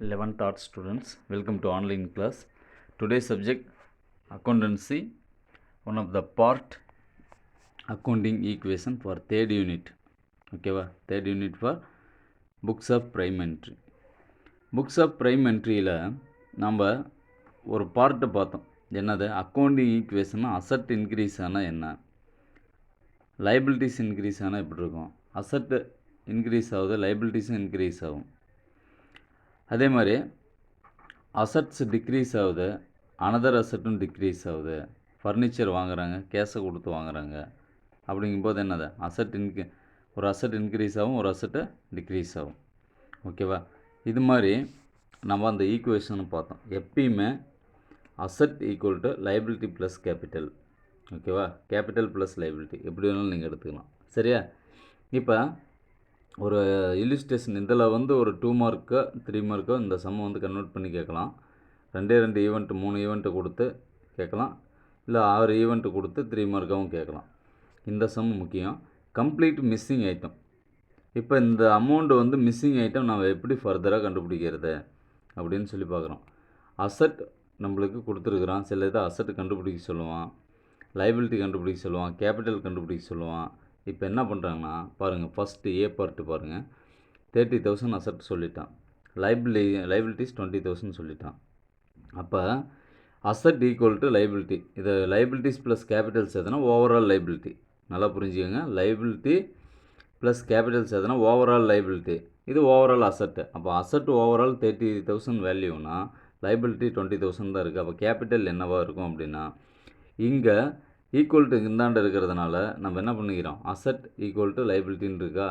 11th art students, welcome to online class. Today's subject accountancy, one of the part accounting equation for third unit. Okay va, third unit for books of prime entry. Books of prime entryல நம்ம ஒரு part பார்த்தோம். என்னது? Accounting equation asset increase ஆனால் என்ன, liabilities increase ஆனால் எப்படி இருக்கும், asset increase ஆகுது, லைபிலிட்டிஸும் இன்க்ரீஸ் ஆகும். அதே மாதிரி அசட்ஸ் டிக்ரீஸ் ஆகுது, அனதர் அசட்டும் டிக்ரீஸ் ஆகுது. ஃபர்னிச்சர் வாங்குறாங்க, கேஷை கொடுத்து வாங்குறாங்க. அப்படிங்கும்போது என்னது? ஒரு அசட் இன்க்ரீஸ் ஆகும், ஒரு அசட்டு டிக்ரீஸ் ஆகும். ஓகேவா? இது மாதிரி நம்ம அந்த ஈக்குவேஷனை பார்த்தோம். எப்பயுமே asset equal to liability plus capital. ஓகேவா? கேபிட்டல் ப்ளஸ் லைபிலிட்டி எப்படி வேணாலும் நீங்கள் எடுத்துக்கலாம். சரியா? இப்போ ஒரு இல்லுஸ்ட்ரேஷன் இதில் ஒரு 2 மார்க்கோ 3 மார்க்கோ இந்த சம்மை கன்வெர்ட் பண்ணி கேட்கலாம். 2 ஈவெண்ட்டு 3 ஈவெண்ட்டு கொடுத்து கேட்கலாம், இல்லை 6 ஈவெண்ட்டு கொடுத்து 3 மார்க்காகவும் கேட்கலாம். இந்த சம் முக்கியம். Complete missing item. இப்போ இந்த அமௌண்ட் மிஸ்ஸிங் ஐட்டம் நம்ம எப்படி ஃபர்தராக கண்டுபிடிக்கிறது அப்படின்னு சொல்லி பார்க்குறோம். அசட் நம்மளுக்கு கொடுத்துருக்குறான், சில இதை அசட் கண்டுபிடிக்க சொல்லுவான், லைபிலிட்டி கண்டுபிடிக்க சொல்லுவான், கேபிட்டல் கண்டுபிடிக்க சொல்லுவான். இப்போ என்ன பண்ணுறாங்கன்னா பாருங்கள், ஃபஸ்ட்டு ஏ பார்ட்டு பாருங்கள். 30,000 அசட் சொல்லிட்டான், லைபிலிட்டிஸ் 20,000 சொல்லிட்டான். அப்போ அசட் ஈக்குவல் டு லைபிலிட்டி, இதை லைபிலிட்டிஸ் ப்ளஸ் கேபிட்டல்ஸ் எதுனா ஓவரால் லைபிலிட்டி. நல்லா புரிஞ்சுக்கோங்க, லைபிலிட்டி ப்ளஸ் கேபிட்டல்ஸ் எதுனா ஓவரால் லைபிலிட்டி, இது ஓவரால் அசட்டு. அப்போ அசட் ஓவரால் 30,000 வேல்யூனா லைபிலிட்டி 20,000 தான் இருக்குது. அப்போ கேபிட்டல் என்னவாக இருக்கும் அப்படின்னா, இங்கே ஈக்குவல் டு இந்தாண்டு இருக்கிறதுனால நம்ம என்ன பண்ணிக்கிறோம், அசட் ஈக்குவல் டு லைபிலிட்டின்னு இருக்கா,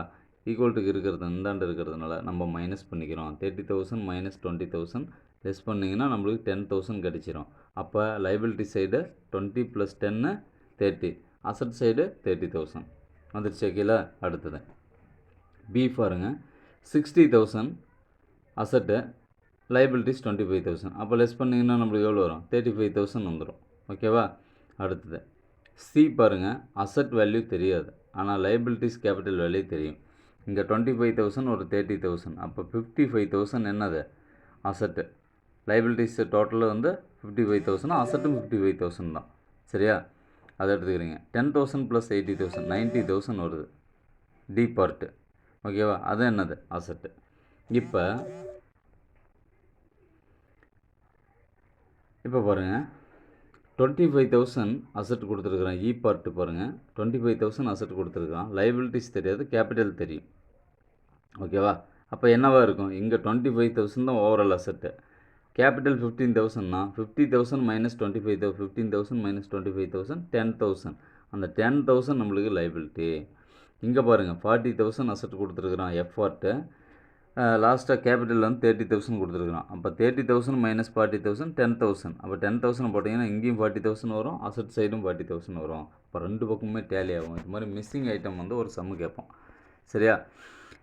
ஈக்குவல் டுக்கு இருக்கிறது இந்தாண்டு இருக்கிறதுனால நம்ம மைனஸ் பண்ணிக்கிறோம். 30,000 மைனஸ் 20,000 லெஸ் பண்ணிங்கன்னா நம்மளுக்கு 10,000 கிடச்சிரும். அப்போ லைபிலிட்டி சைடு 20 + 10 30, அசட் சைடு 30,000 வந்துடுச்சு. கீழே அடுத்தது பி பாருங்கள், 60,000 அசட்டு, லைபிலிட்டிஸ் 25,000. அப்போ லெஸ் பண்ணிங்கன்னா நம்மளுக்கு எவ்வளோ வரும், 35,000 வந்துடும். ஓகேவா? அடுத்தது சி பாருங்கள், அசட் வேல்யூ தெரியாது, ஆனால் லைபிலிட்டிஸ் கேபிட்டல் வேல்யூ தெரியும். இங்கே 25,000 ஒரு 30,000, அப்போ 55,000 என்னது அசட்டு, லைபிலிட்டிஸ் டோட்டல் 55,000, அசட்டும் 55,000 தான். சரியா? அதை எடுத்துக்கிறீங்க. 10,000 + 80,000 90,000 வருது, டி பார்ட்டு. ஓகேவா? அது என்னது அசட்டு. இப்போ பாருங்கள், 25,000 அசட் கொடுத்துருக்குறான். இ பார்ட்டு பாருங்கள், 25,000 அசட் கொடுத்துருக்கான், லைபிலிட்டிஸ் தெரியாது, கேபிட்டல் தெரியும். ஓகேவா? அப்போ என்னவாக இருக்கும், இங்கே 25,000 தான் ஓவரால் அசட்டு, கேபிட்டல் 15,000னா 50,000 மைனஸ் 25,000, 15,000 மைனஸ் 25,000 10,000. அந்த 10,000 நம்மளுக்கு லைபிலிட்டி. இங்கே பாருங்கள், 40,000 அசட் கொடுத்துருக்குறான் எஃப் பார்ட்டு, லாஸ்ட்டாக கேபிட்டல் 30,000 கொடுத்துருக்குறான். அப்போ 30,000 மைனஸ் 40,000 10,000. அப்போ 10,000 போட்டிங்கன்னா இங்கேயும் 40,000 வரும், அசட் சைடும் 40,000 வரும். அப்போ ரெண்டு பக்கமுமே டேலி ஆகும். இது மாதிரி மிஸ்ஸிங் ஐட்டம் ஒரு சம்மு கேட்போம். சரியா?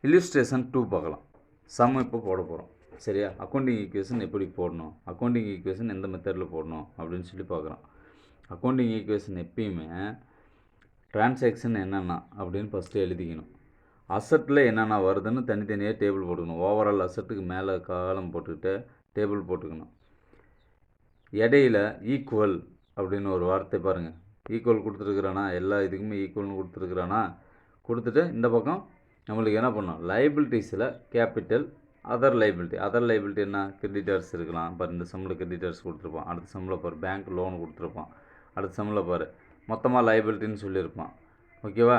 இல்லுஸ்ட்ரேஷன் 2 பார்க்கலாம். சம் இப்போ போட போகிறோம். சரியா? அக்கௌண்டிங் ஈக்குவேஷன் எப்படி போடணும், அக்கௌண்டிங் ஈக்குவேஷன் எந்த மெத்தடில் போடணும் அப்படின்னு சொல்லி பார்க்குறோம். அக்கௌண்டிங் ஈக்குவேஷன் எப்பயுமே டிரான்சாக்ஷன் என்னென்னா அப்படின்னு ஃபஸ்ட்டு எழுதிக்கணும். அசட்டில் என்னென்ன வருதுன்னு தனித்தனியாக டேபிள் போட்டுக்கணும். ஓவரால் அசட்டுக்கு மேலே காலம் போட்டுக்கிட்டு டேபிள் போட்டுக்கணும். இடையில ஈக்குவல் அப்படின்னு ஒரு வார்த்தை பாருங்கள், ஈக்குவல் கொடுத்துருக்குறானா, எல்லா இதுக்குமே ஈக்குவல்னு கொடுத்துருக்குறானா, கொடுத்துட்டு இந்த பக்கம் நம்மளுக்கு என்ன பண்ணணும், லைபிலிட்டிஸில் கேபிட்டல், அதர் லைபிலிட்டி என்ன, கிரெடிட்டர்ஸ் இருக்கலாம். பாரு, இந்த சம்மில் கிரெடிட்டர்ஸ் கொடுத்துருப்பான், அடுத்த சம்மில் பாரு பேங்க் லோன் கொடுத்துருப்பான், அடுத்த சம்மில் பாரு மொத்தமாக லைபிலிட்டின்னு சொல்லியிருப்பான். ஓகேவா?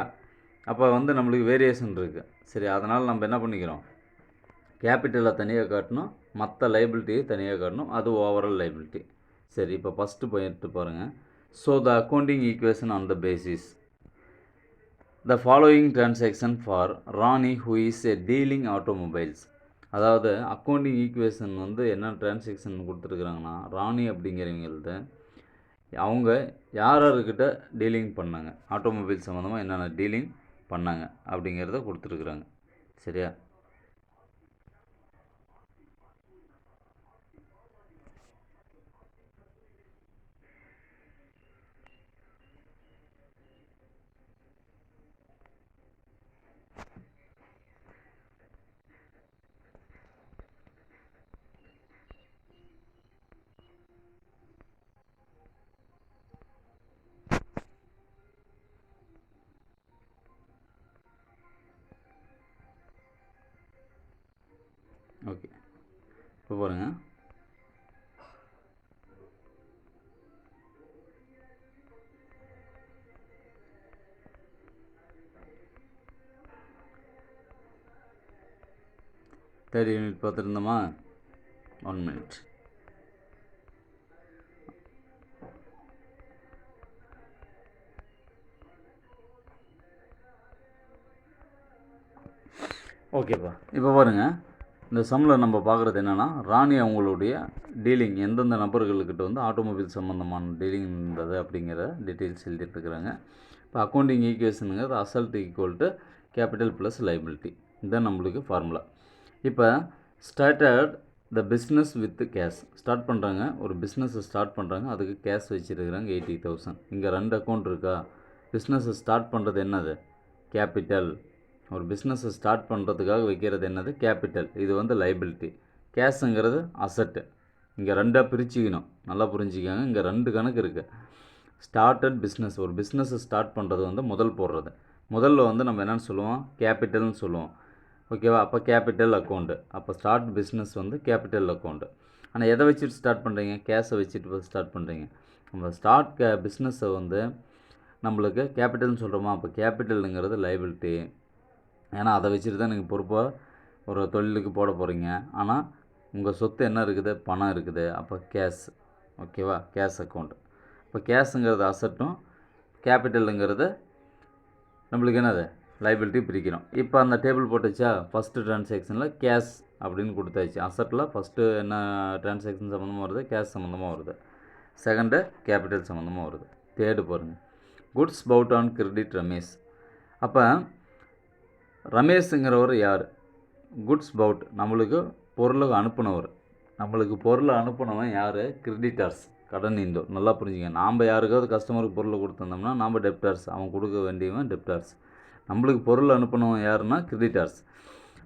அப்போ நம்மளுக்கு வேரியேஷன் இருக்குது. சரி, அதனால் நம்ம என்ன பண்ணிக்கிறோம், கேபிட்டலை தனியாக காட்டணும், மற்ற லைபிலிட்டியை தனியாக காட்டணும், அது ஓவரால் லைபிலிட்டி. சரி, இப்போ ஃபஸ்ட்டு பாயிண்ட் பாருங்கள். So the accounting equation on the basis the following transaction for Rani who is a dealing automobiles. அதாவது அக்கௌண்டிங் ஈக்குவேஷன் என்ன டிரான்சாக்ஷன் கொடுத்துருக்குறாங்கன்னா, ராணி அப்படிங்கிறவங்கள்ட்ட அவங்க யார்கிட்ட டீலிங் பண்ணாங்க, ஆட்டோமொபைல் சம்மந்தமாக என்னென்ன டீலிங் பண்ணாங்க அப்படிங்கிறத கொடுத்துருக்குறாங்க. சரியா? ஓகே, இப்போ பாருங்கள். தேர்ட் யூனிட் பார்த்துருந்தோமா? 1 minute. ஓகேப்பா, இப்போ பாருங்கள். இந்த சம்மில் நம்ம பார்க்குறது என்னென்னா, ராணி அவங்களுடைய டீலிங் எந்தெந்த நபர்களுக்கிட்ட வந்து ஆட்டோமொபைல் சம்மந்தமான டீலிங் இருந்தது அப்படிங்கிற டீட்டெயில்ஸ் எழுதிட்டுருக்குறாங்க. இப்போ அக்கௌண்டிங் ஈக்குவேஷனுங்கிறது அசல்ட் equal to capital plus liability, இதுதான் நம்மளுக்கு ஃபார்முலா. இப்போ started the business with cash, start பண்ணுறாங்க, ஒரு பிஸ்னஸை ஸ்டார்ட் பண்ணுறாங்க, அதுக்கு கேஷ் வச்சுருக்குறாங்க 80,000. இங்கே 2 அக்கௌண்ட் இருக்கா? பிஸ்னஸை ஸ்டார்ட் பண்ணுறது என்னது? கேபிட்டல். ஒரு பிஸ்னஸை ஸ்டார்ட் பண்ணுறதுக்காக வைக்கிறது என்னது? கேபிட்டல். இது வந்து லைபிலிட்டி. கேஷுங்கிறது அசட்டு. இங்கே 2ஆக பிரிச்சுக்கணும், நல்லா புரிஞ்சுக்காங்க. இங்கே 2 கணக்கு இருக்குது. ஸ்டார்டட் பிஸ்னஸ், ஒரு பிஸ்னஸை ஸ்டார்ட் பண்ணுறது வந்து முதல் போடுறது. முதல்ல வந்து நம்ம என்னென்னு சொல்லுவோம்? கேபிட்டல்னு சொல்லுவோம். ஓகேவா? அப்போ கேபிட்டல் அக்கௌண்ட்டு. அப்போ ஸ்டார்ட் பிஸ்னஸ் வந்து கேபிட்டல் அக்கௌண்ட்டு. ஆனால் எதை வச்சுட்டு ஸ்டார்ட் பண்ணுறீங்க? கேஷை வச்சுட்டு ஸ்டார்ட் பண்ணுறீங்க. நம்ம ஸ்டார்ட் பிஸ்னஸை வந்து நம்மளுக்கு கேபிட்டல்னு சொல்கிறோமா? அப்போ கேபிட்டலுங்கிறது லைபிலிட்டி. ஏன்னா அதை வச்சுட்டு தான் நீங்கள் பொறுப்பாக ஒரு தொழிலுக்கு போட போகிறீங்க. ஆனால் உங்கள் சொத்து என்ன இருக்குது? பணம் இருக்குது. அப்போ கேஷ். ஓகேவா? Cash account. இப்போ கேஷுங்கிறது அசட்டும், கேபிட்டலுங்கிறது நம்மளுக்கு என்னது? லைபிலிட்டி பிரிக்கிறோம். இப்போ அந்த டேபிள் போட்டுச்சா? ஃபஸ்ட்டு ட்ரான்சாக்ஷனில் கேஷ் அப்படின்னு கொடுத்தாச்சு. அசட்டில் ஃபஸ்ட்டு என்ன ட்ரான்சாக்ஷன் சம்மந்தமாக வருது? கேஷ் சம்மந்தமாக வருது. செகண்டு கேபிட்டல் சம்மந்தமாக வருது. தேர்டு பாருங்கள், குட்ஸ் பவுட் ஆன் கிரெடிட் ரமேஷ். அப்போ ரமேஷுங்கிறவர் யார்? குட்ஸ் பவுட், நம்மளுக்கு பொருளை அனுப்புனவர். நம்மளுக்கு பொருளை அனுப்புனவன் யார்? கிரெடிட்டர்ஸ், கடன் இந்தோர். நல்லா புரிஞ்சுங்க. நாம் யாருக்காவது கஸ்டமருக்கு பொருளை கொடுத்துருந்தோம்னா நாம் டெப்டார்ஸ், அவன் கொடுக்க வேண்டியவன் டெப்டார்ஸ். நம்மளுக்கு பொருள் அனுப்பினவன் யாருன்னா கிரெடிட்டர்ஸ்.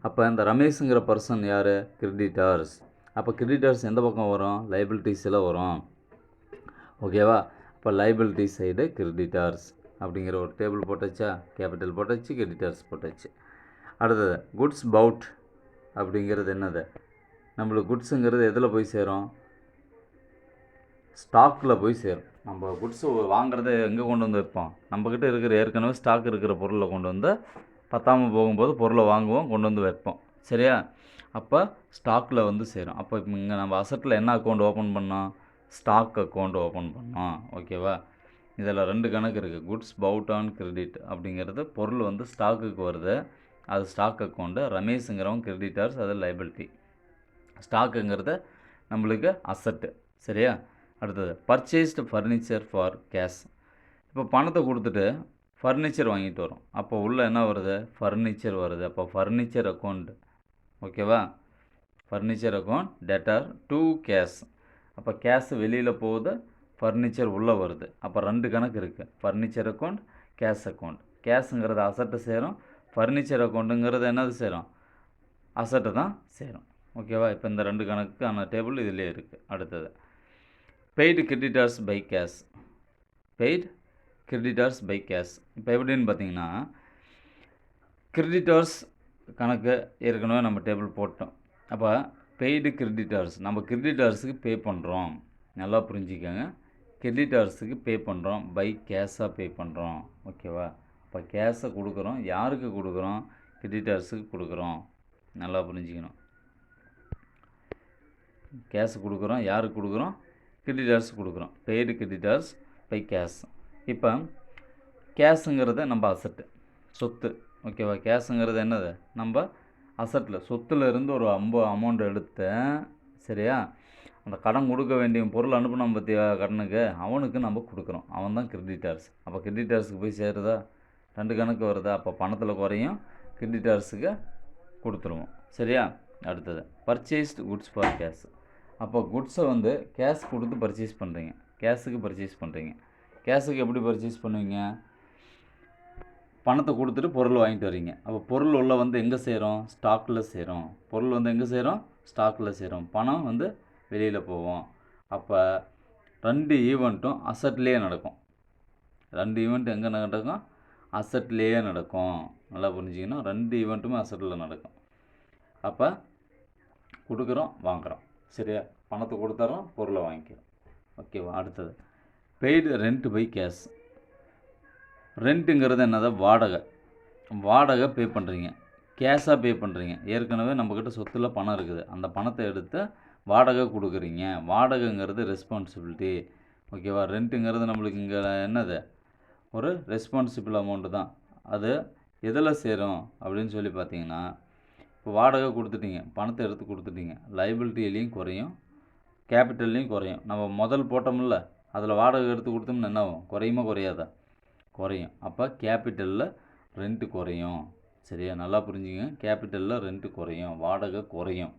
அப்போ இந்த ரமேஷுங்கிற பர்சன் யார்? கிரெடிட்டர்ஸ். அப்போ கிரெடிட்டர்ஸ் எந்த பக்கம் வரும்? லைபிலிட்டிஸில் வரும். ஓகேவா? அப்போ லைபிலிட்டி சைடு கிரெடிட்டர்ஸ் அப்படிங்கிற ஒரு டேபிள் போட்டாச்சா? கேபிட்டல் போட்டாச்சு, கிரெடிட்டர்ஸ் போட்டாச்சு. அடுத்தது குட்ஸ் பவுட் அப்படிங்கிறது என்னது? நம்மளுக்கு குட்ஸுங்கிறது எதில் போய் சேரும்? ஸ்டாக்கில் போய் சேரும். நம்ம குட்ஸு வாங்குறத எங்கே கொண்டு வந்து வைப்போம்? நம்மக்கிட்ட இருக்கிற ஏற்கனவே ஸ்டாக் இருக்கிற பொருளை கொண்டு வந்து பத்தாமல் போகும்போது பொருளை வாங்குவோம், கொண்டு வந்து வைப்போம். சரியா? அப்போ ஸ்டாக்கில் வந்து சேரும். அப்போ இங்கே நம்ம அசட்டில் என்ன அக்கௌண்ட் ஓப்பன் பண்ணோம்? ஸ்டாக் அக்கௌண்ட் ஓப்பன் பண்ணோம். ஓகேவா? இதில் 2 கணக்கு இருக்குது. குட்ஸ் பவுட் ஆன் கிரெடிட் அப்படிங்கிறது பொருள் வந்து ஸ்டாக்குக்கு வருது, அது ஸ்டாக் அக்கௌண்ட்டு. ரமேஷுங்கிறவங்க கிரெடிட்டர்ஸ், அது லைபிலிட்டி. ஸ்டாக்குங்கிறது நம்மளுக்கு அசட்டு. சரியா? அடுத்தது பர்ச்சேஸ்டு ஃபர்னிச்சர் ஃபார் கேஷ். இப்போ பணத்தை கொடுத்துட்டு ஃபர்னிச்சர் வாங்கிட்டு வரோம். அப்போ உள்ளே என்ன வருது? ஃபர்னிச்சர் வருது. அப்போ ஃபர்னிச்சர் அக்கௌண்ட். ஓகேவா? Furniture account debtor to cash. அப்போ கேஷ் வெளியில் போகுது, ஃபர்னிச்சர் உள்ளே வருது. அப்போ 2 கணக்கு இருக்குது. Furniture account, cash account. கேஷுங்கிறது அசட்டை சேரும், ஃபர்னிச்சர் அக்கௌண்ட்டுங்கிறது என்னது சேரும்? அசட்டை தான் சேரும். ஓகேவா? இப்போ இந்த 2 கணக்குக்கான டேபிள் இதிலே இருக்குது. அடுத்தது paid creditors by cash. Paid creditors by cash. இப்போ எப்படின்னு பார்த்தீங்கன்னா, கிரெடிட்டர்ஸ் கணக்கு ஏற்கனவே நம்ம டேபிள் போட்டோம். அப்போ பெய்டு கிரெடிட்டர்ஸ், நம்ம கிரெடிட்டர்ஸுக்கு பே பண்ணுறோம். நல்லா புரிஞ்சுக்கோங்க. கிரெடிட்டர்ஸுக்கு பே பண்ணுறோம், பை கேஷாக பே பண்ணுறோம். ஓகேவா? இப்போ கேஷை கொடுக்குறோம். யாருக்கு கொடுக்குறோம்? கிரெடிட்டர்ஸுக்கு கொடுக்குறோம். நல்லா புரிஞ்சுக்கணும். கேஷ் கொடுக்குறோம், யாருக்கு கொடுக்குறோம்? கிரெடிட்டர்ஸ் கொடுக்குறோம். Paid creditors by cash. இப்போ கேஷுங்கிறது நம்ம அசட்டு, சொத்து. ஓகேவா? கேஷுங்கிறது என்னது? நம்ம அசட்டில், சொத்தில் இருந்து ஒரு அமௌண்ட் எடுத்து, சரியா, அந்த கடன் கொடுக்க வேண்டிய பொருள் அனுப்பினோம் பற்றியா கடனுக்கு, அவனுக்கு நம்ம கொடுக்குறோம். அவன் தான் கிரெடிட்டர்ஸ். அப்போ கிரெடிட்டர்ஸுக்கு போய் சேருதா? 2 கணக்கு வருதா? அப்போ பணத்தில் குறையும், கிரெடிட்டர்ஸுக்கு கொடுத்துருவோம். சரியா? அடுத்தது பர்ச்சேஸ்டு குட்ஸ் ஃபார் கேஷ். அப்போ குட்ஸை வந்து கேஷ் கொடுத்து பர்ச்சேஸ் பண்ணுறீங்க, கேஷுக்கு பர்ச்சேஸ் பண்ணுறீங்க. கேஷுக்கு எப்படி பர்ச்சேஸ் பண்ணுவீங்க? பணத்தை கொடுத்துட்டு பொருள் வாங்கிட்டு வரீங்க. அப்போ பொருள் உள்ள வந்து எங்கே சேரும்? ஸ்டாக்கில் சேரும். பொருள் வந்து எங்கே சேரும்? ஸ்டாக்கில் சேரும். பணம் வந்து வெளியில் போவோம். அப்போ 2 ஈவெண்ட்டும் அசட்லேயே நடக்கும். 2 ஈவெண்ட் எங்கே நடக்கும்? அசட்லேயே நடக்கும். நல்லா புரிஞ்சுக்கணும். 2 ஈவெண்ட்டுமே அசட்டில் நடக்கும். அப்போ கொடுக்குறோம், வாங்குகிறோம். சரியா? பணத்தை கொடுத்துட்றோம், பொருளை வாங்கிக்கிறோம். ஓகேவா? அடுத்தது பெய்டு ரெண்ட் பை கேஷ். ரெண்ட்டுங்கிறது என்னது? வாடகை பே பண்ணுறீங்க, கேஷாக பே பண்ணுறீங்க. ஏற்கனவே நம்மக்கிட்ட சொத்தில் பணம் இருக்குது, அந்த பணத்தை எடுத்து வாடகை கொடுக்குறீங்க. வாடகைங்கிறது ரெஸ்பான்சிபிலிட்டி. ஓகேவா? ரெண்ட்டுங்கிறது நம்மளுக்கு இங்கே என்னது? ஒரு ரெஸ்பான்சிபிள் அமௌண்ட்டு தான். அது எதில் சேரும் அப்படின்னு சொல்லி பார்த்தீங்கன்னா, இப்போ வாடகை கொடுத்துட்டீங்க, பணத்தை எடுத்து கொடுத்துட்டீங்க, லைபிலிட்டிலையும் குறையும், கேபிட்டல்லையும் குறையும். நம்ம முதல் போட்டோம்ல, அதில் வாடகை எடுத்து கொடுத்தோம்னு என்ன ஆகும்? குறையுமா குறையாதா? குறையும். அப்போ கேபிட்டலில் ரெண்ட்டு குறையும். சரியா? நல்லா புரிஞ்சுங்க. கேபிட்டலில் ரெண்ட்டு குறையும், வாடகை குறையும்.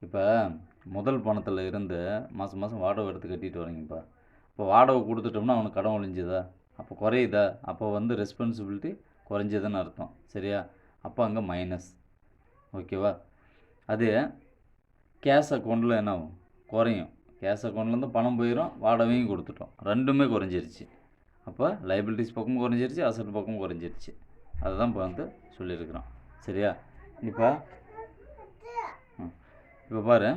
இப்போ முதல் பணத்தில் இருந்து மாதம் மாதம் வாடகை எடுத்து கட்டிட்டு வரீங்கப்பா. இப்போ வாடகை கொடுத்துட்டோம்னா அவனுக்கு கடன் ஒழிஞ்சுதா? அப்போ குறையுதா? அப்போ வந்து ரெஸ்பான்சிபிலிட்டி குறைஞ்சதுன்னு அர்த்தம். சரியா? அப்போ அங்கே மைனஸ். ஓகேவா? அதே கேஷ் அக்கௌண்ட்டில் என்ன ஆகும்? குறையும். கேஷ் அக்கௌண்ட்லேருந்து பணம் போயிடும், வாடகையும் கொடுத்துட்டோம், ரெண்டுமே குறைஞ்சிருச்சு. அப்போ லைபிலிட்டிஸ் பக்கமும் குறைஞ்சிருச்சு, அசட் பக்கமும் குறைஞ்சிருச்சு. அதுதான் இப்போ வந்து சொல்லியிருக்கிறோம். சரியா? இப்போ பாரு,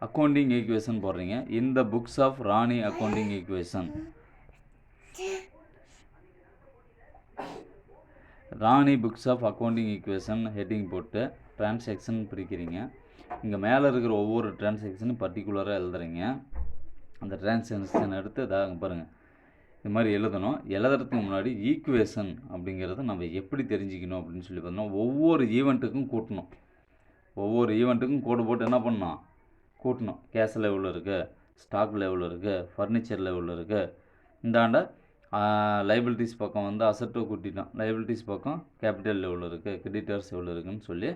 அக்கௌண்டிங் ஈக்குவேஷன் போடுறீங்க. இந்த books of Rani accounting equation. Rani books of accounting equation heading போட்டு டிரான்சாக்ஷன் பிரிக்கிறீங்க. இங்கே மேலே இருக்கிற ஒவ்வொரு டிரான்சாக்ஷனும் பர்டிகுலராக எழுதுறீங்க. அந்த டிரான்சாக்ஷன் எடுத்து இதாக பாருங்கள், இது மாதிரி எழுதணும். எழுதுறதுக்கு முன்னாடி ஈக்குவேஷன் அப்படிங்கிறத நம்ம எப்படி தெரிஞ்சுக்கணும் அப்படின்னு சொல்லி பார்த்தோம்னா, ஒவ்வொரு ஈவெண்ட்டுக்கும் கூட்டணும். ஒவ்வொரு ஈவெண்ட்டுக்கும் கோடு போட்டு என்ன பண்ணணும்? கூட்டணும். கேஷ் லெவலில் இருக்குது, ஸ்டாக் லெவலில் இருக்குது, ஃபர்னிச்சர் லெவலில் இருக்குது. இந்தாண்ட லைபிலிட்டிஸ் பக்கம் வந்து அசட்டை கூட்டிட்டோம், லைபிலிட்டிஸ் பக்கம் கேபிட்டல் லெவலில் இருக்குது, கிரெடிட்டர்ஸ் எவ்வளோ இருக்குதுன்னு சொல்லி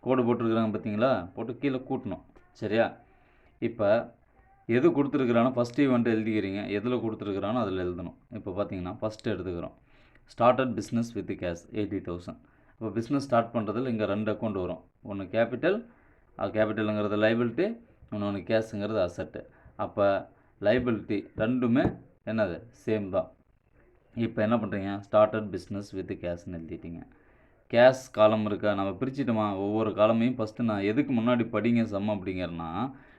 கோடு போட்டிருக்கிறாங்க பார்த்தீங்களா? போட்டு கீழே கூட்டணும். சரியா? இப்போ எது கொடுத்துருக்குறானோ ஃபஸ்ட் ஈவெண்ட் எழுதிக்கிறீங்க, எதில் கொடுத்துருக்குறானோ அதில் எழுதணும். இப்போ பார்த்தீங்கன்னா ஃபஸ்ட்டு எடுத்துக்கிறோம், ஸ்டார்டட் பிஸ்னஸ் வித் கேஷ் 80,000. இப்போ பிஸ்னஸ் ஸ்டார்ட் பண்ணுறதுல இங்கே 2 அக்கௌண்ட் வரும். ஒன்று கேபிட்டல், கேபிட்டலுங்கிறது லைபிலிட்டி, இன்னொன்று கேஷுங்கிறது அசட்டு. அப்போ லைபிலிட்டி ரெண்டுமே என்னது? சேம் தான். இப்போ என்ன பண்ணுறீங்க? ஸ்டார்டட் பிஸ்னஸ் வித் கேஷ்னு எழுதிட்டீங்க. கேஷ் காலம் இருக்கா? நம்ம பிரிச்சுட்டோமா? ஒவ்வொரு காலமையும் ஃபஸ்ட்டு நான் எதுக்கு முன்னாடி படிங்க சம் அப்படிங்கிறனா,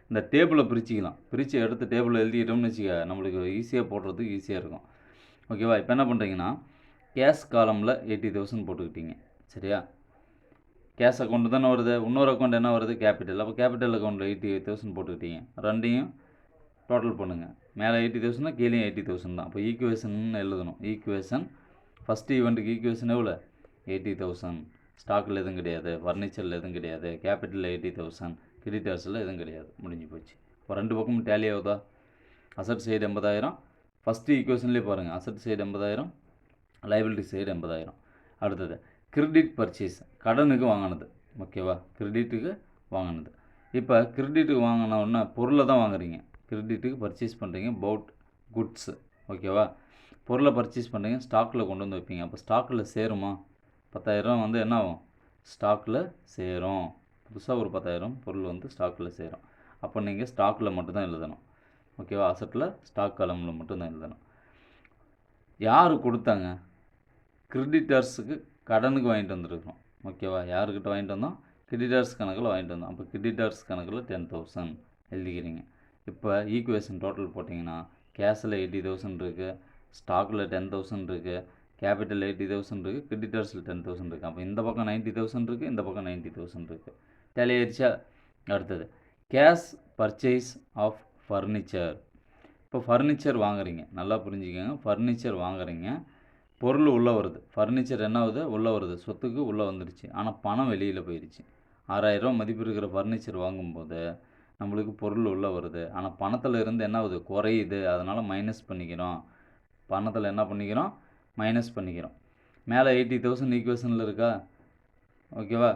இந்த டேபிளை பிரிச்சுக்கலாம். பிரித்து எடுத்து டேபிளில் எழுதிக்கிட்டோம்னு வச்சுக்க, நம்மளுக்கு ஈஸியாக போடுறதுக்கு ஈஸியாக இருக்கும். ஓகேவா? இப்போ என்ன பண்ணுறீங்கன்னா, கேஷ் காலமில் 80,000 போட்டுக்கிட்டீங்க. சரியா? கேஷ் அக்கௌண்ட்டு தானே வருது. இன்னொரு அக்கௌண்ட் என்ன வருது? கேபிட்டல். அப்போ கேபிட்டல் அக்கௌண்ட்டில் 88,000 போட்டுக்கிட்டீங்க. ரெண்டையும் டோட்டல் பண்ணுங்கள். மேலே 80,000 கீழே 80,000 தான். அப்போ ஈக்குவேஷன் எழுதணும். ஈக்குவேஷன் ஃபஸ்ட்டு ஈவெண்ட்டுக்கு ஈக்குவேஷன் எவ்வளோ? 80,000. ஸ்டாக்கில் எதுவும் கிடையாது, ஃபர்னிச்சரில் எதுவும் கிடையாது, கேபிட்டலில் 80,000, கிரெடிட்டர்ஸில் எதுவும் கிடையாது. முடிஞ்சு போச்சு. இப்போ ரெண்டு பக்கமும் டேலி ஆகுதா? அசட் சைடு 80,000, ஃபஸ்ட்டு ஈக்குவேஷன்லேயே பாருங்கள், அசட் சைடு 80,000, லைபிலிட்டி சைடு 80,000. அடுத்தது கிரெடிட் பர்ச்சேஸ், கடனுக்கு வாங்கினது. ஓகேவா? கிரெடிட்டுக்கு வாங்கினது. இப்போ கிரெடிட்டுக்கு வாங்கினோன்னா பொருளை தான் வாங்குறீங்க. கிரெடிட்டுக்கு பர்ச்சேஸ் பண்ணுறீங்க, பவுட் குட்ஸு. ஓகேவா? பொருளை பர்ச்சேஸ் பண்ணுறீங்க, ஸ்டாக்கில் கொண்டு வந்து வைப்பீங்க. அப்போ ஸ்டாக்கில் சேருமா? 10,000 வந்து என்ன ஆகும்? ஸ்டாக்கில் சேரும். புதுசாக ஒரு 10,000 பொருள் வந்து ஸ்டாக்கில் சேரும். அப்போ நீங்கள் ஸ்டாக்கில் மட்டும்தான் எழுதணும். ஓகேவா? அசட்டில் ஸ்டாக் காலமில் மட்டும்தான் எழுதணும். யார் கொடுத்தாங்க? கிரெடிட்டர்ஸுக்கு கடனுக்கு வாங்கிட்டு வந்துருக்கோம். ஓகேவா? யாருக்கிட்ட வாங்கிட்டு வந்தோம்? கிரெடிட்டர்ஸ் கணக்கில் வாங்கிட்டு வந்தோம். அப்போ கிரெடிட்டர்ஸ் கணக்கில் 10,000 எழுதிக்கிறீங்க. இப்போ ஈக்குவேஷன் டோட்டல் போட்டிங்கன்னா கேஷில் 80,000 இருக்குது, ஸ்டாக்கில் 10,000 இருக்குது, கேபிட்டல் 80,000 இருக்குது, கிரெடிட்டர்ஸில் 10,000 இருக்குது. அப்போ இந்த பக்கம் 90,000 இருக்குது, இந்த பக்கம் 90,000 இருக்குது. டேலி ஆயிடுச்சா? அடுத்தது கேஷ் பர்ச்சேஸ் ஆஃப் ஃபர்னிச்சர். இப்போ ஃபர்னிச்சர் வாங்குறீங்க, நல்லா புரிஞ்சுக்கோங்க. ஃபர்னிச்சர் வாங்குறீங்க, பொருள் உள்ளே வருது. ஃபர்னிச்சர் என்ன ஆகுது? உள்ளே வருது, சொத்துக்கு உள்ளே வந்துடுச்சு. ஆனால் பணம் வெளியில் போயிடுச்சு. 6,000 மதிப்பு இருக்கிற ஃபர்னிச்சர் வாங்கும்போது நம்மளுக்கு பொருள் உள்ளே வருது. ஆனால் பணத்தில் இருந்து என்ன ஆகுது? குறையுது. அதனால் மைனஸ் பண்ணிக்கிறோம். பணத்தில் என்ன பண்ணிக்கிறோம்? மைனஸ் பண்ணிக்கிறோம். மேலே 80,000 ஈக்குவேஷனில் இருக்கா? ஓகேவா?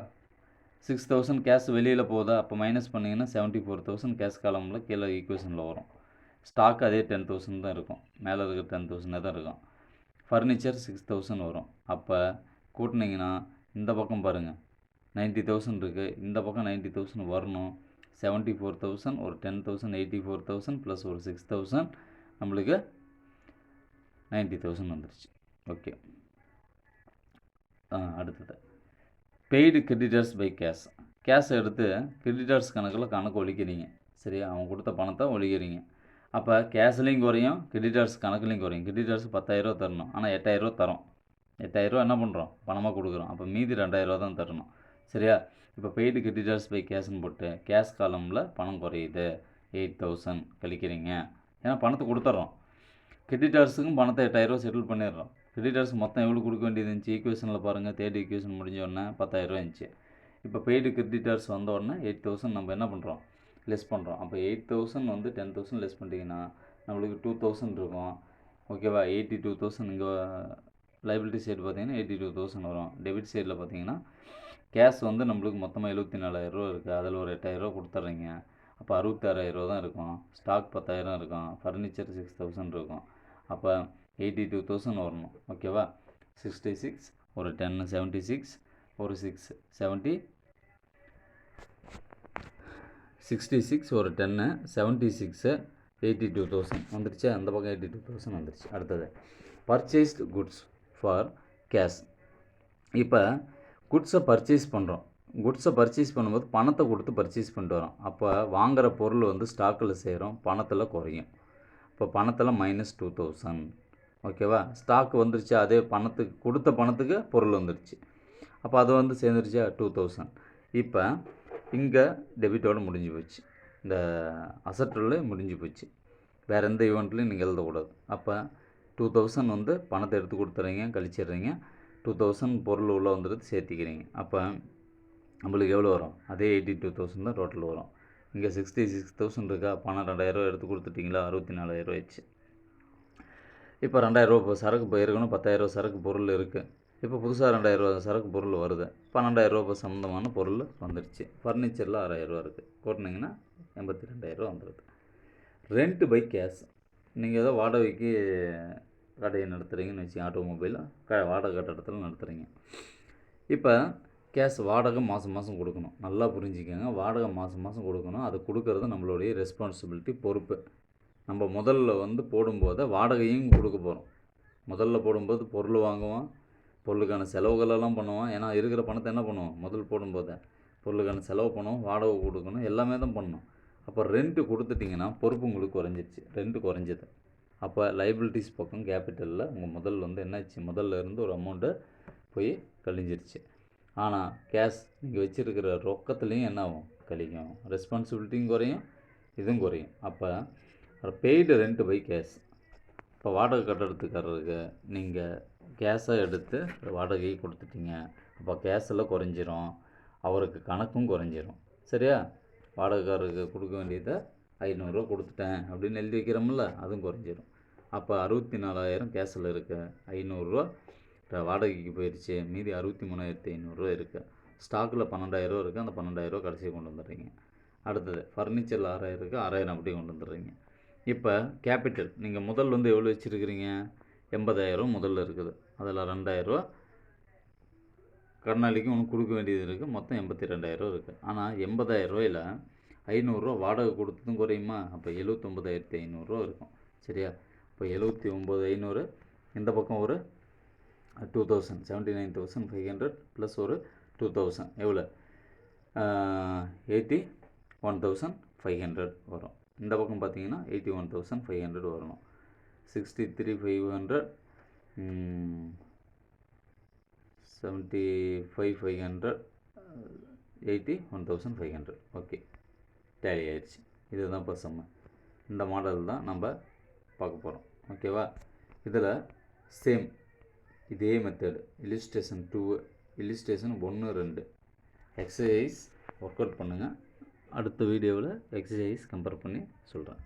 6,000 கேஷ் வெளியில் போகுதா? அப்போ மைனஸ் பண்ணிங்கன்னா 74,000 கேஷ் காலமில் கீழே ஈக்குவேஷனில் வரும். ஸ்டாக் அதே 10,000 தான் இருக்கும், மேலே இருக்கிற 10,000 தான் இருக்கும். ஃபர்னிச்சர் 6,000 வரும். அப்போ கூட்டினீங்கன்னா இந்த பக்கம் பாருங்கள் 90,000 இருக்குது, இந்த பக்கம் 90,000 வரணும். 74,000 ஒரு 10,000 84,000 ப்ளஸ் ஒரு 6,000 நம்மளுக்கு 90,000 வந்துடுச்சு. ஓகே. அடுத்தது பெய்டு கிரெடிட்டர்ஸ் பை கேஷ். கேஷை எடுத்து கிரெடிட்டர்ஸ் கணக்கில் கணக்கு ஒழிக்கிறீங்க. சரியா? அவன் கொடுத்த பணத்தை ஒழிக்கிறீங்க. அப்போ கேஷ்லேயும் குறையும், கிரெடிட்டர்ஸ் கணக்குலேயும் குறையும். கிரெடிட்டர்ஸ் 10,000 தரணும், ஆனால் 8,000 தரோம். 8,000 என்ன பண்ணுறோம்? பணமாக கொடுக்குறோம். அப்போ மீதி 2,000 தான் தரணும். சரியா? இப்போ பெய்டு கிரெடிட்டர்ஸ் பை கேஷ்னு போட்டு கேஷ் காலமில் பணம் குறையுது, 8,000 கழிக்கிறீங்க. ஏன்னா பணத்தை கொடுத்துட்றோம். கிரெடிட்டர்ஸுக்கும் பணத்தை 8,000 செட்டில் பண்ணிடுறோம். கிரெடிட்டர்ஸ் மொத்தம் எவ்வளோ கொடுக்க வேண்டியது இருந்துச்சு? ஈக்குவேஷனில் பாருங்கள், தேர்ட் ஈக்குவேஷன் முடிஞ்ச உடனே 10,000 இருந்துச்சு. இப்போ பெய்டு கிரெடிட்டர்ஸ் வந்த உடனே 8,000 நம்ம என்ன பண்ணுறோம்? லெஸ் பண்ணுறோம். அப்போ 8,000 வந்து 10,000 லெஸ் பண்ணிட்டீங்கன்னா நம்மளுக்கு 2,000 இருக்கும். ஓகேவா? 82,000 இங்கே லைபிலிட்டி சைடு பார்த்தீங்கன்னா 82,000 வரும். டெபிட் சைடில் பார்த்தீங்கன்னா கேஷ் வந்து நம்மளுக்கு மொத்தமாக 74,000 இருக்குது. அதில் ஒரு 8,000 கொடுத்துட்றீங்க. அப்போ 66,000 தான் இருக்கும். ஸ்டாக் 10,000 இருக்கும். ஃபர்னிச்சர் 6,000 இருக்கும். அப்போ 82,000 வரணும். ஓகேவா? 66 ஒரு 10 76 ஒரு 6 70 66 ஒரு 10 76 82,000 வந்துருச்சு. அந்த பக்கம் 82,000 வந்துருச்சு. அடுத்தது பர்ச்சேஸ்டு குட்ஸ் ஃபார் கேஷ். இப்போ குட்ஸை பர்ச்சேஸ் பண்ணுறோம். குட்ஸை பர்ச்சேஸ் பண்ணும்போது பணத்தை கொடுத்து பர்ச்சேஸ் பண்ணிட்டு வரோம். அப்போ வாங்குகிற பொருள் வந்து ஸ்டாக்கில் சேரும், பணத்தில் குறையும். இப்போ பணத்தில் -2,000. ஓகேவா? ஸ்டாக் வந்துருச்சு, அதே பணத்துக்கு கொடுத்த பணத்துக்கு பொருள் வந்துருச்சு. அப்போ அது வந்து சேர்ந்துருச்சா 2,000. இப்போ இங்கே டெபிட்டோடு முடிஞ்சு போச்சு. இந்த அசட்டில் முடிஞ்சு போச்சு. வேறு எந்த ஈவெண்ட்லையும் நீங்கள் எழுதக்கூடாது. அப்போ 2,000 வந்து பணத்தை எடுத்து கொடுத்துறீங்க, கழிச்சிடுறீங்க. 2,000 பொருள் உள்ளே வந்துடுது, சேர்த்திக்கிறீங்க. அப்போ நம்மளுக்கு எவ்வளோ வரும்? அதே 82,000 தான் டோட்டல் வரும். இங்கே 66,000 இருக்கா? பணம் 2,000 எடுத்து கொடுத்துட்டிங்களா? 64,000 ஆயிடுச்சு. இப்போ 2,000 இப்போ சரக்கு போயிருக்கணும். 10,000 சரக்கு பொருள் இருக்குது. இப்போ புதுசாக 2,000 சரக்கு பொருள் வருது. 12,000 இப்போ சம்மந்தமான பொருள் வந்துடுச்சு. ஃபர்னிச்சரில் 6,000 இருக்குது. கூட்டினீங்கன்னா 82,000 வந்துடுது. Rent by cash. நீங்கள் ஏதோ வாடகைக்கு கடையை நடத்துகிறீங்கன்னு வச்சுக்கோங்க. ஆட்டோமொபைலில் வாடகை கட்டடத்தில் நடத்துகிறீங்க. இப்போ கேஷ் வாடகை மாதம் மாதம் கொடுக்கணும். நல்லா புரிஞ்சுக்கோங்க. வாடகை மாதம் மாதம் கொடுக்கணும். அது கொடுக்கறது நம்மளுடைய ரெஸ்பான்சிபிலிட்டி, பொறுப்பு. நம்ம முதல்ல வந்து போடும்போது வாடகையும் கொடுக்க போகிறோம். முதல்ல போடும்போது பொருள் வாங்குவோம், பொருளுக்கான செலவுகளெல்லாம் பண்ணுவோம். ஏன்னா இருக்கிற பணத்தை என்ன பண்ணுவோம்? முதல் போடும்போது பொருளுக்கான செலவு பண்ணுவோம், வாடகை கொடுக்கணும், எல்லாமே தான் பண்ணணும். அப்போ ரெண்ட்டு கொடுத்துட்டிங்கன்னா பொறுப்பு உங்களுக்கு குறைஞ்சிருச்சு, ரெண்ட்டு குறைஞ்சது. அப்போ லைபிலிட்டிஸ் பக்கம் கேபிட்டலில் உங்கள் முதல் வந்து என்னாச்சு? முதல்ல இருந்து ஒரு அமௌண்ட்டு போய் கழிஞ்சிருச்சு. ஆனால் கேஷ் நீங்கள் வச்சுருக்கிற ரொக்கத்துலேயும் என்ன ஆகும்? கழிக்கும். ரெஸ்பான்சிபிலிட்டியும் குறையும், இதுவும் குறையும். அப்போ பெய்டு ரெண்ட் பை கேஷ். இப்போ வாடகை கட்டடத்துக்காரருக்கு நீங்கள் கேஷை எடுத்து வாடகையை கொடுத்துட்டீங்க. அப்போ கேஷில் குறைஞ்சிரும், அவருக்கு கணக்கும் குறைஞ்சிரும். சரியா? வாடகைக்காரருக்கு கொடுக்க வேண்டியதை 500 கொடுத்துட்டேன் அப்படின்னு எழுதி வைக்கிறோம்ல, அதுவும் குறைஞ்சிரும். அப்போ 64,000 கேஷில் இருக்குது. 500 வாடகைக்கு போயிடுச்சு. மீதி 63,500 இருக்குது. ஸ்டாக்கில் 12,000 இருக்குது. அந்த 12,000 கடைசியை கொண்டு வந்துடுறீங்க. அடுத்தது ஃபர்னிச்சரில் 6,000 இருக்குது. 6,000 அப்படியே கொண்டு வந்துடுறீங்க. இப்போ கேபிட்டல் நீங்கள் முதல் வந்து எவ்வளோ வச்சுருக்கிறீங்க? 80,000 முதல்ல இருக்குது. அதில் 2,000 கடனாளிக்கு ஒன்று கொடுக்க வேண்டியது இருக்குது. மொத்தம் 82,000 இருக்குது. ஆனால் 80,000 500 வாடகை கொடுத்ததும் குறையுமா? அப்போ 79,500 இருக்கும். சரியா? இப்போ 79,500 இந்த பக்கம் ஒரு 2,000 79,500 ப்ளஸ் ஒரு 2,000 எவ்வளோ? 81,500 வரும். இந்த பக்கம் பார்த்தீங்கன்னா 81,500 வரணும். 63,500 75,500 81,500. ஓகே, டேலி ஆயிடுச்சு. இதுதான் இப்போ சம்மு. இந்த மாடல் தான் நம்ம பார்க்க போகிறோம். ஓகேவா? இதில் சேம் இதே method illustration 2, illustration 1, 2 exercise work out பண்ணுங்கள். அடுத்த வீடியோவில் எக்ஸசைஸ் கம்பேர் பண்ணி சொல்கிறேன்.